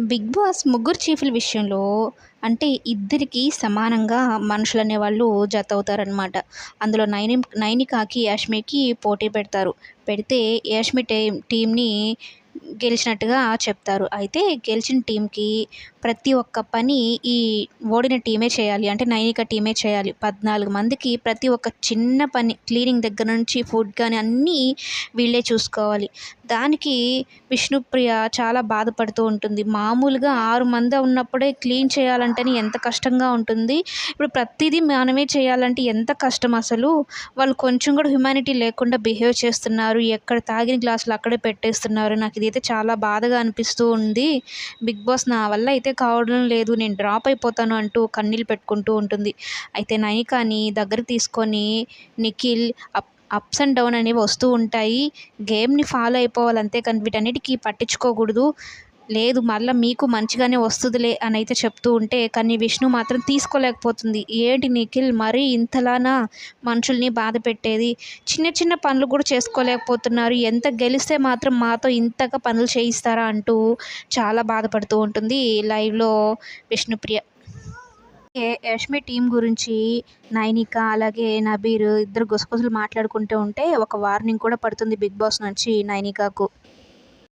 Big boss ముగ్గురు చీఫ్‌ల విషయంలో అంటే ఇద్దరికీ సమానంగా మనుషులనేవాళ్ళు జతవుతారనమాట. అందులో నైనికాకి, యాష్మికి పోటీ పెడతారు. పెడితే యాష్మి టీమ్‌ని గెలిచినట్టుగా చెప్తారు. అయితే గెలిచిన టీమ్‌కి ప్రతి ఒక్క పని ఈ ఓడిన టీమే చేయాలి. అంటే నైనిక టీమే చేయాలి. 14 మందికి ప్రతి ఒక్క చిన్న పని క్లీనింగ్ దగ్గర నుంచి ఫుడ్ గాని అన్నీ వీళ్ళే చూసుకోవాలి. దానికి విష్ణుప్రియ చాలా బాధపడుతూ ఉంటుంది. మామూలుగా 6 మంది ఉన్నప్పుడే క్లీన్ చేయాలంటేనే ఎంత కష్టంగా ఉంటుంది. ఇప్పుడు ప్రతీదీ మనమే చేయాలంటే ఎంత కష్టం అసలు. వాళ్ళు కొంచెం కూడా హ్యుమానిటీ లేకుండా బిహేవ్ చేస్తున్నారు. ఎక్కడ తాగిన గ్లాసులు అక్కడే పెట్టేస్తున్నారు. నాకు ఇదైతే చాలా బాధగా అనిపిస్తూ ఉంది. బిగ్ బాస్ నా వల్ల అయితే కావడం లేదు. నేను డ్రాప్ అయిపోతాను అంటూ కన్నీళ్ళు పెట్టుకుంటూ ఉంటుంది. అయితే నైనికాని దగ్గరికి తీసుకొని నిఖిల్ అప్స్ అండ్ డౌన్ అనేవి వస్తూ ఉంటాయి. గేమ్‌ని ఫాలో అయిపోవాలి అంతే కానీ వీటన్నిటికి పట్టించుకోకూడదు. లేదు మళ్ళా మీకు మంచిగానే వస్తదిలే అనైతే చెప్తూ ఉంటే, కానీ విష్ణు మాత్రం తీసుకోలేకపోతుంది. ఏంటి నిఖిల్ మరీ ఇంతలానా మనుషుల్ని బాధ పెట్టేది? చిన్న చిన్న పనులు కూడా చేసుకోలేకపోతున్నారు. ఎంత గెలిస్తే మాత్రం మాతో ఇంతగా పనులు చేయిస్తారా అంటూ చాలా బాధపడుతూ ఉంటుంది లైవ్‌లో విష్ణుప్రియ. యష్మి టీమ్ గురించి నైనిక అలాగే నబీర్ ఇద్దరు గుసగుసలు మాట్లాడుకుంటూ ఉంటే ఒక వార్నింగ్ కూడా పడుతుంది బిగ్ బాస్ నుంచి నైనికకు.